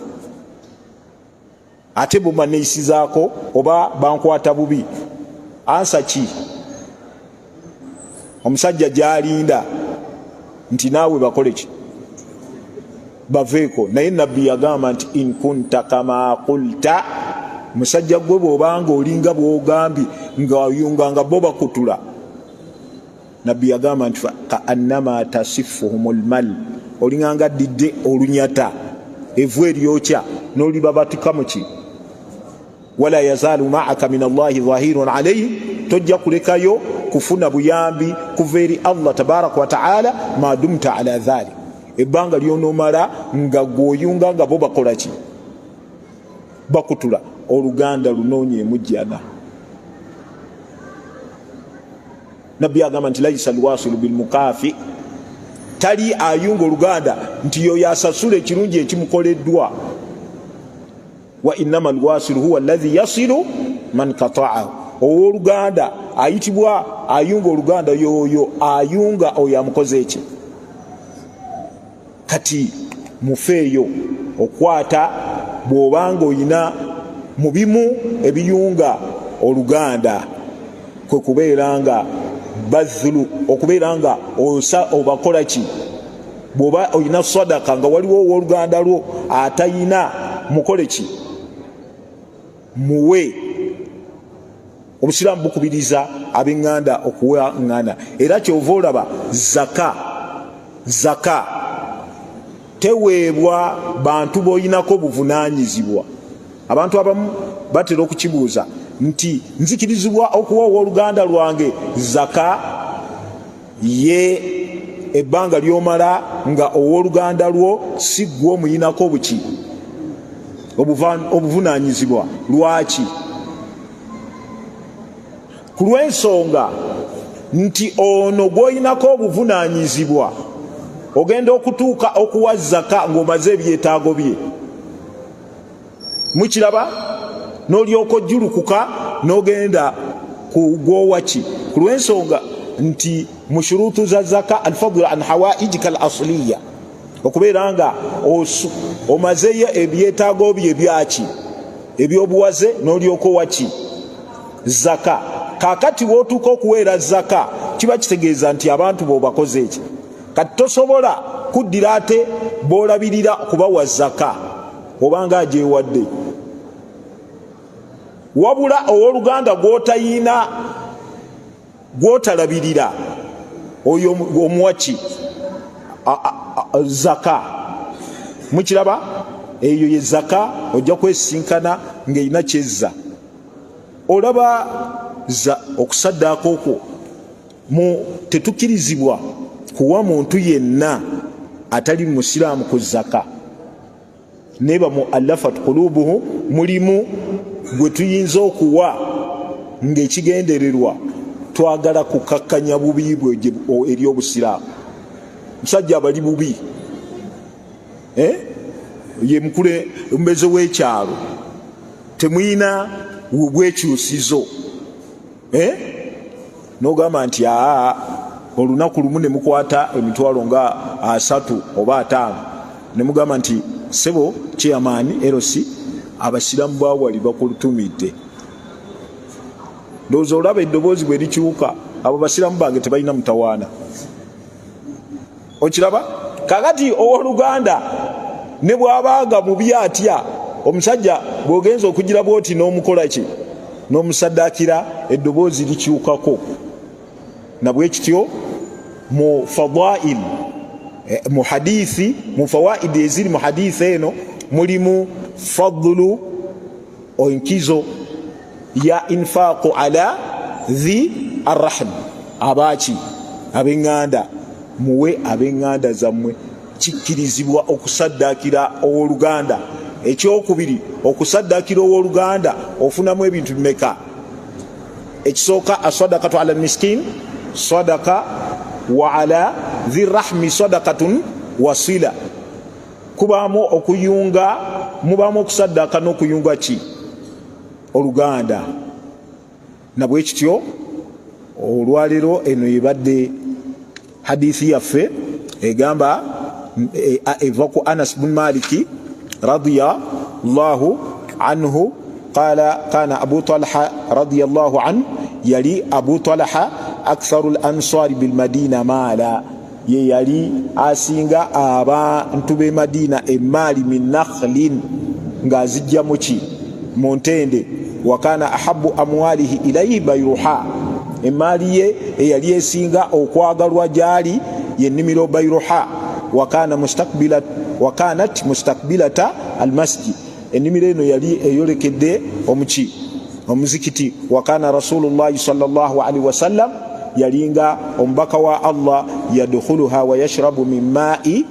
ate bo banneeyisizaako oba bankwata bubi. Ansa ki? Omusajja gy'alinda nti naawe bakole ki? Baveeko. Naye Nabbi yagamba nti in kunta kama qulta, musajja gwe bw'obanga olinga bw'ogambye nga bo bakutula. Nabbi yagamba nti ka annama tasifuhumul mal, olinganga addidde olunyata evu eryokya n'olibabatika mu ki. Wala yazalu ma'aka min Allahi dhahirun alayhi, tojja kulekayo kufuna buyambi kuva eri Allah tabaraka wa ta'ala ma dumta ala dhalik, ebbanga lyonomala nga gwoyunga nga bo bakola ki, bakutula. Oluganda lunoonye emujjana. Nabbi agamba nti laisa alwasilu bilmukafi, tali ayunga oluganda nti yo yasasula ekirungi ekimukoleddwa. Wa innama alwasilu huwa alladhi yasilu man qata'ahu, owooluganda ayitibwa ayunga oluganda yoyo ayunga oyo amukoze eki. Kati mufeeyo okwata bw'obanga oyina mu bimu ebiyunga oluganda, kwe kubeeranga bazulu, okubeeranga obakola ki, bw'oba oyina sadaka nga waliwo owooluganda lwo atayina, mukole ki, muwe. Obusiraamu bukubiriza ab'eŋŋanda okuwa ŋŋanda, era kyova olaba zaka teweebwa bantu b'oyinako buvunaanyizibwa. Abantu abamu batera okukibuuza nti nzikirizibwa okuwa owooluganda lwange zaka ye ebbanga lyomala nga owooluganda lwo si gwe omuyinako buki obuvunaanyizibwa. Lwaki? Ku lw'ensonga nti ono gw'oyinako obuvunaanyizibwa ogenda okutuuka okuwa zaka ng'omaze ebyetaago bye. Mukiraba? N'olyoka ojjulukuka n'ogenda ku gwowaki. Ku lw'ensonga nti mu shuruutu za zaka alfadlu an hawaijika al asliya, okubeera nga omazeyo ebyetaago bye byaki ebyobuwaze n'olyoka owaki zaka. Kakati wootuuka okuweera zaka kiba kitegeeza nti abantu b'obakoze eki. Kati tosobola kuddira ate b'olabirira kubawa zaka obanga agyewadde, wabula owooluganda gw'otayina gw'otalabirira oyo omuwaki zaka. Mukiraba? Eyo ye zaka ojja kwesinkana ng'erina kyezza. Olaba okusaddaako okwo tetukirizibwa kuwa muntu yenna atali musiraamu ku zaka. Neba muallafat qulubuhum, mulimu gwe tuyinza okuwa ng'ekigendererwa twagala kukakkanya bubi bwe eri obusiraamu. Musajja abali bubi ye mukulembeze w'ekyalo, temuyina bwekyusizo, n'ogamba nti olunaku lumu ne mukwata emitwalo nga 3 oba 5, ne mugamba nti sebo chairman LC abasiramu bawali bakulutumidde. Ndowooza olaba eddoboozi bwe likyuka abo basiramu bange tebalina mutawaana. Okiraba kakati ow'Oluganda ne bw'abanga mubi atya omusajja bw'ogenza okugira bwoti n'omukola ki n'omusaddakira eddoboozi likyukako. Na bwe kityo mu fadail mu hadithi mu fawaidi eziri mu hadithi eno mulimu fadlu onkizo ya infaqu ala dhi arrahm. Abaki abenganda muwe abenganda zammwe kikkirizibwa okusaddakira ow'Oluganda. Ekyokubiri okusaddakira ow'Oluganda ofunamu ebintu bimeka? Ekisooka asadaqatu ala miskin sadaqa wa ala dhi rahmi sadaqatun wasila. Kubamu okuyunga mubamu okusaddaka n'okuyunga ki Oluganda. Na bwe kityo olwaliro eno ebadde hadithi yaffe egamba eva ku Anas bin Maliki radiyallahu anhu qala kana Abu Talha radiyallahu anhu yali Abu Talha aktharul ansari bil Madina mala, ye yali asinga abantu b'e Madina emaali min nakhlin ng'azijja muki mu ntende. Wa kana ahabbu amwalihi ilayhi bayruha, emaali ye eyali esinga okwagalwa gyali yennimiro bayruha. Wa kanat mustakbilata almasjid, ennimiro eno yali eyolekedde omuki omuzikiti. Wa kana Rasulullahi sallallahu alaihi wasallam, yalinga omubaka wa Allah yadkhuluha wa yashrabu min ma'i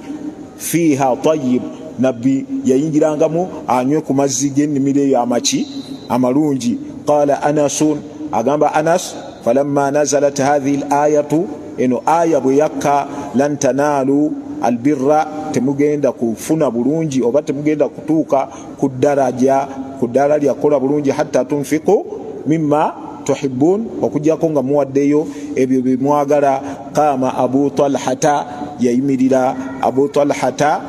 fiha tayyib, nabbi yayingirangamu anywe ku mazzi g'ennimiro eyo amaki amalungi. Qala Anasun, agamba Anas, falamma nazalat hadhihi al-ayatu, eno aya bwe yakka lan tanalu albirra, temugenda kufuna bulungi oba temugenda kutuuka ku ddala lyakola bulungi hatta tunfiqu mimma tuhibbun, okujjako nga muwaddeyo ebyo bye mwagala. Qama Abu Talhata, yayimirira Abu Talhata,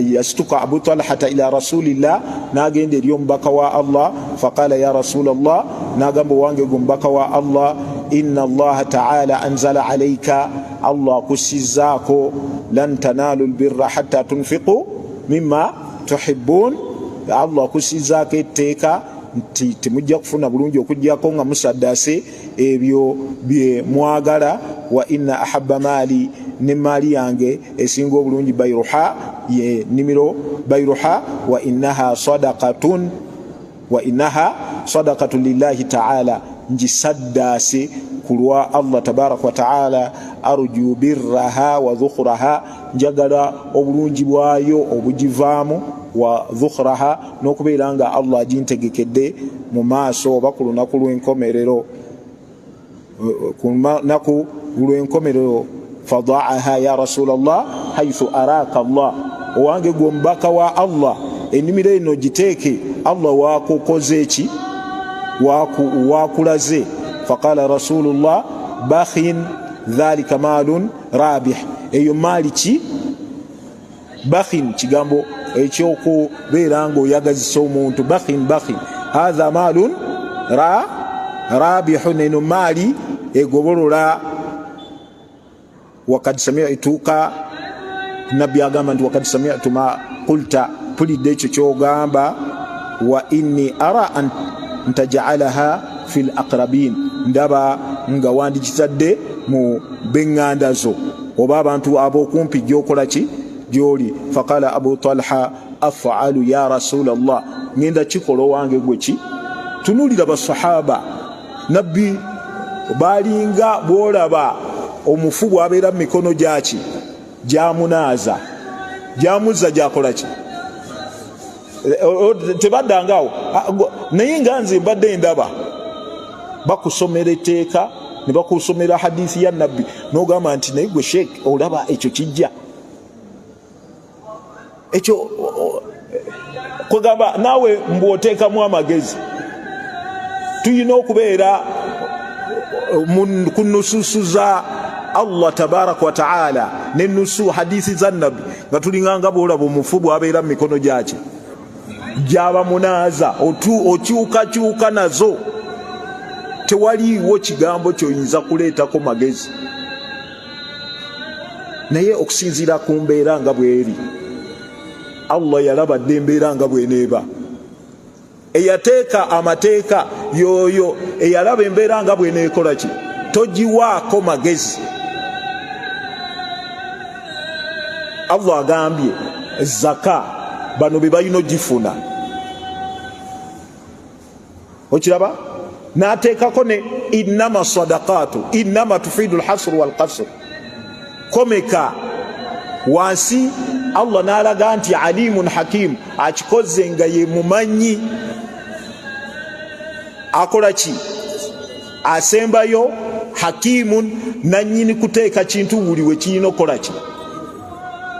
yasituka Abu Talhata ila rasulillah, nagenda eri omubaka wa Allah. Faqala ya rasulallah, nagamba wange omubaka wa Allah, inna Allah ta'ala anzala alayka, Allah kusizako, lan tanalu albirra hatta tunfiqu mimma tuhibbun, Allah kusizako etteeka nti temujja kufuna bulungi okujjako nga musaddase ebyo bye mwagala. Wa inna ahabba mali, ne mali yange esinga obulungi bayruha, ye nimiro bayruha. Wa innaha sadaqatun lillahi ta'ala, njisaddase kulwa Allah tabaraka wa ta'ala. Arju birraha wa dhukhraha, njagala obulungi bwayo obugivaamu. Wa dhukhraha, n'okubeera nga Allah agintegekedde mu maaso oba ku lunaku lw'enkomerero. Ku lunaku lw'enkomerero, fadaaha ya rasulallah haythu araka Allah, owange gwe omubaka wa Allah, ennimiro eno giteeke Allah wakukoze eki wakulaze. Faqala rasulullah bakhin dhalika malun rabih, eyo maali ki bakhin, kigambo ekyokubeera nga oyagazisa omuntu. Bakhin hadha malun rabihun, eno maali egobolola. Wakad sami'tuka, nabbi agamba nti wakad sami'tu ma qulta, pulidde ekyo kyogamba. Wa inni ara an taj'alaha fil aqrabin, ndaba nga wandikitadde mu benganda zo oba abantu ab'okumpi gyokola ki gyoli. Faqala Abu Talha af'alu ya rasulallah, ngenda kikola wange gwe ki. Tunulira basahaba, nabbi balinga bwolaba omufu bwabeera mu mikono gyaki gyamunaaza, gyamuzza, gyakola ki, tebaddangawo. Naye nga nze mbadde ndaba bakusomera etteeka ne bakusomera hadithi ya nabbi, n'ogamba nti naye gwe sheek olaba ekyo kijja ekyo, kwegamba naawe mbwoteekamu amagezi. Tuyina okubeera ku nususu za Allah tabaraka wa ta'ala ne nusu hadithi za nabbi, nga tulinganga bwolaba omufu bwabeera mu mikono gyaki gyaba munaaza, okyukakyuka nazo. tewaliiwo kigambo kyoyinza kuleetako magezi naye okusinziira ku mbeera nga bweri Allah yalabadde embeera nga bweneeba eyateeka amateeka yoyo eyalaba embeera nga bweneekola ki togiwaako magezi Allah agambye zaka bano be balina ogifuna okiraba n'ateekako ne innama sadaqatu innama tufidu lhasru walqasr komeka wansi Allah n'alaga nti alimun hakim akikoze nga ye mumanyi akola ki asembayo hakimun nanyini kuteeka kintu buli we kirina okola ki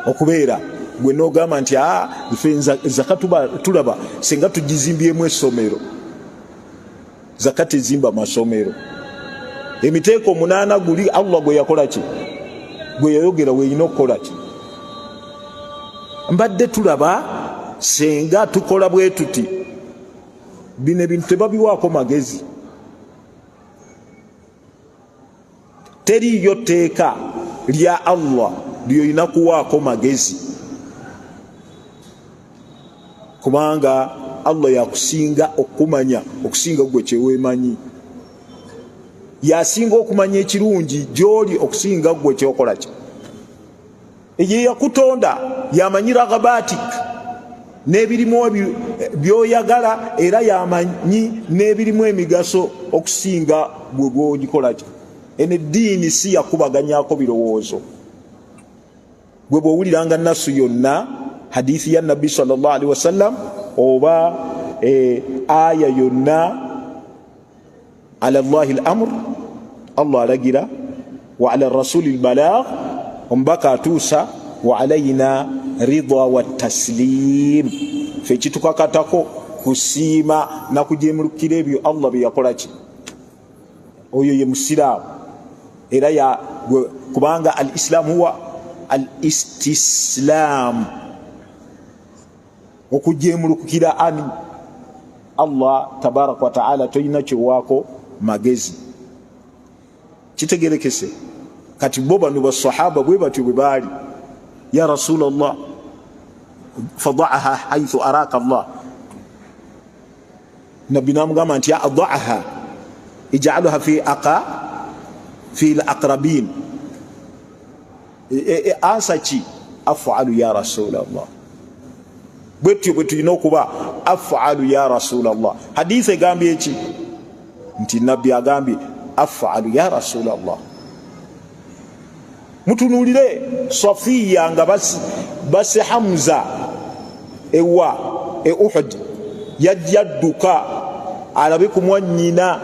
okubeera gwe n'ogamba nti zaka tulaba senga tugizimbyemu essomero zaka tezimba masomero emiteeko 8 guli Allah gwe yakola ki gwe yayogera weeyina okukola ki mbadde tulaba senga tukola bwe tuti bino ebintu tebabiwaako magezi teriyo teeka lya Allah lyoyina kuwaako magezi kubanga Allah yakusinga okumanya okusinga gwe kyeweemanyi yasinga okumanya ekirungi gyoli okusinga gwe kyokola ki ye yakutonda yamanyi ragabatik n'ebirimu byoyagala era yamanyi n'ebirimu emigaso okusinga gwe gwogikola ki ene ddiini si yakubaganyako birowoozo gwe bwowuliranga nasu yonna hadithi ya nabbi sallallahu alaihi wasallam oba aya yonna ala llahi al-amr Allah alagira wa ala rasuli al-balagh ombaka atuusa wa alayna ridha wa taslim fe kitukakatako kusiima na kujemulukira ebyo Allah bye yakola ki oyo ye musiraamu era ya kubanga al-islam huwa al-istislam okujemulukira ani Allah tabaraka wa taala toyina kyewaako magezi kitegerekese kati bo bano basahaba bwe batyo bwe baali ya rasulallah fadaaha haithu araka Allah nabbi namugamba nti ya adaaha ij'alha fi al-aqrabin asaki af'alu ya rasulallah bwetyo bwetulina okuba af'alu ya rasulallah hadisi egambye eki nti nabbi agambye af'alu ya rasulallah mutunulire Safiya nga basi Hamza ewa Uhud yajjadduka alabe kumwanyina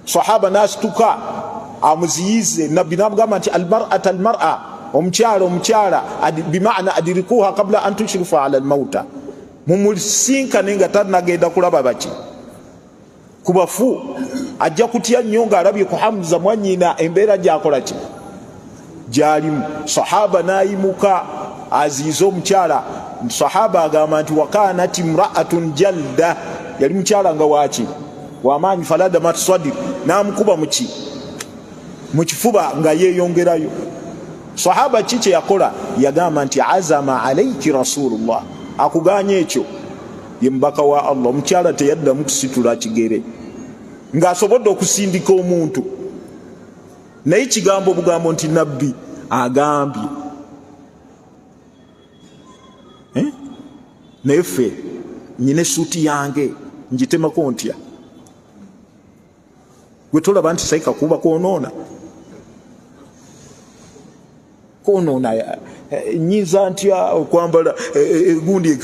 sahaba nasituka amuziyize nabbi namugamba nti almar'a omukyala bimaana adirikuha kabla an tushrifa ala almauta mumusinkane nga tanagenda kulaba baki kubafu ajja kutya nnyo ng'alabye ku Hamza mwanyina embeera gyakola ki gyalimu sahaba nayimuka aziiza omukyala sahaba agamba nti wakanat imra'atun jalda yali mukyala nga waki wamaanyi falada matsadir namukuba mu kifuba nga yeeyongerayo sahaba kiki yakola yagamba nti azama alayki rasulullah akuganya ekyo ye mbaka wa Allah omukyala teyaddamu kusitula kigere ng'asobodde okusindika omuntu naye kigambo bugambo nti nabbi agambye naye ffe nyina essuuti yange ngitemako ntya gwe tolaba nti sayika kuba kwonoona nyinza ntya okwambala egundi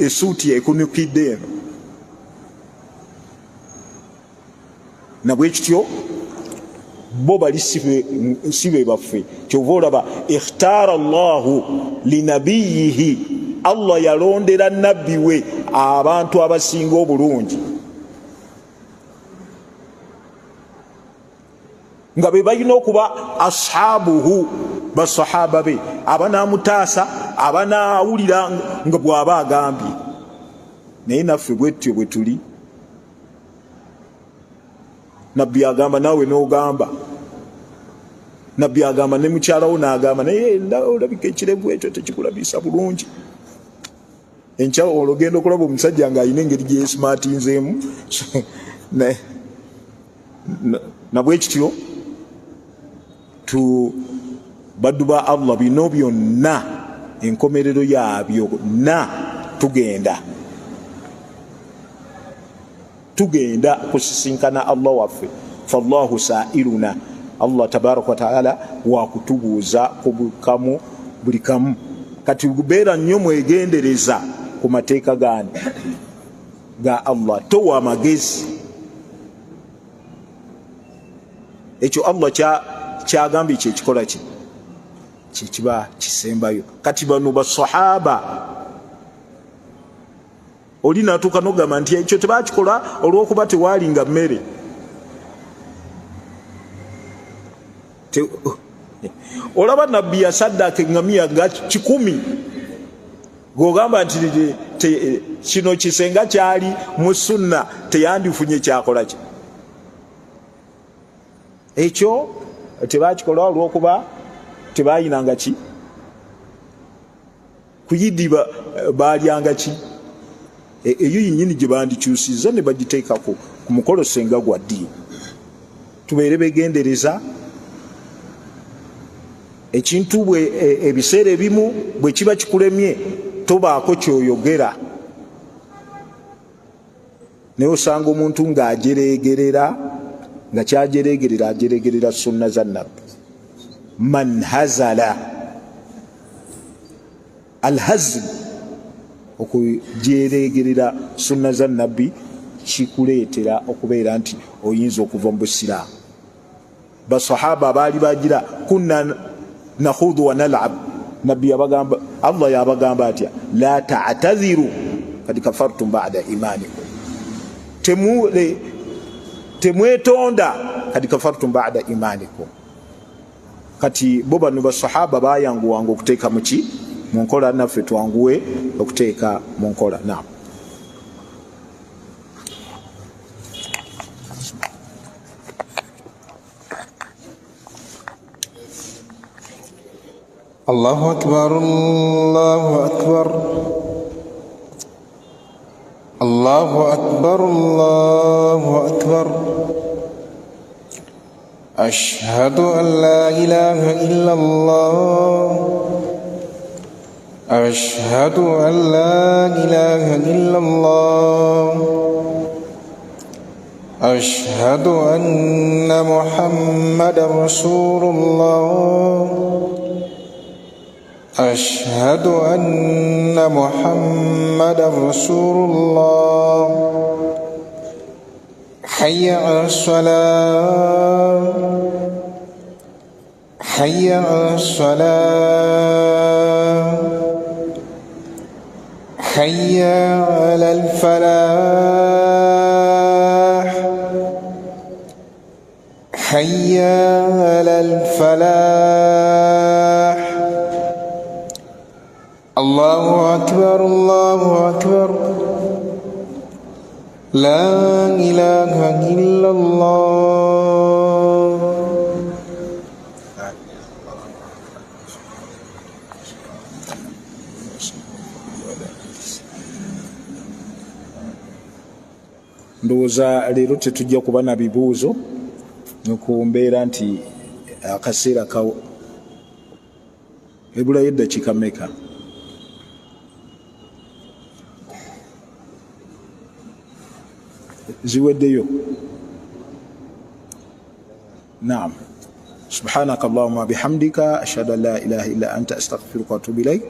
essuuti ekunukidde eno nabwekityo bo bali sibe baffe kyova olaba ikhtara Allahu linabiyihi Allah yalondera nabbi we abantu abasinga obulungi nga be balina okuba ashabuhu basahaba be abanamutaasa abanaawulira nga bw'aba agambye naye naffe bwetyo bwe tuli nabbi agamba nawe n'ogamba, nabbi agamba ne mukyalawo n'agamba naye olabika ekirevu ekyo tekikulabisa bulungi. Enkya olugendo okulaba omusajja ng'alina engeri gye yeesmaatinzeemu nabwe kityo baddu ba Allah bino byonna enkomerero yaabyo tugenda kusisinkana Allah waffe. Fallahu sa'iruna, Allah tabaraka wa ta'ala wakutubuuza ku buli kamu. Kati gubeera nnyo mwegendereza ku mateeka gani ga Allah, towa amagezi. Ekyo Allah kyagambye kyekikola ki kyekiba kisembayo. Kati bano basahaba oli natuuka nogamba nti ekyo tebakikola olw'okuba tewaalinga mmere. Olaba nabbi yasaddaaka eŋŋamiya nga 100 gogamba nti kino kisenga kyali mu sunna teyandifunye kyakola ki. Ekyo tebakikola olw'okuba tebayinanga ki kuyidi balyanga ki. Eyo yennyini gye bandikyusiza ne bagiteekako ku mukolo senga gwa ddiini. Tubeere begendereza ekintu ebiseera ebimu bwe kiba kikulemye tobaako kyoyogera, naye osanga omuntu ng'ajereegerera, nga kyajereegerera ajereegerera sunna za nabbi. Man hazala, alhazl okujereegerera sunna za nabbi kikuleetera okubeera nti oyinza okuva mu busiraamu. Basahaba baali bagira kunna nakhudhu wa nal'ab, nabbi yabagamba, Allah yabagamba atya la ta'tadhiru kad kafartum ba'da imanikum, temwetonda kad kafartum ba'da imanikum. Kati bo bano basahaba bayanguwanga okuteeka muki mu nkola, naffe twanguwe okuteeka mu nkola. Naam. Allahu akbar, Allahu akbar, Allahu akbar, Allahu akbar. Ashhadu an la ilaha illallah, ashhadu an la ilaha illallah, ashhadu anna Muhammadan Rasulullah, أشهد أن محمدا رسول الله. حي على الصلاة، حي على الصلاة، حي على الفلاح، حي على الفلاح. الله أكبر، الله أكبر، لا إله إلا الله. Ndowooza leero tetujja kuba na bibuuzo ku mbeera nti akaseera kawo. Ebulayo eddakiika mmeka? ziweddeyo. Naam. Subhanaka Allahumma bihamdika ashhadu an la ilaha illa anta astaghfiruka wa atubu ilayk.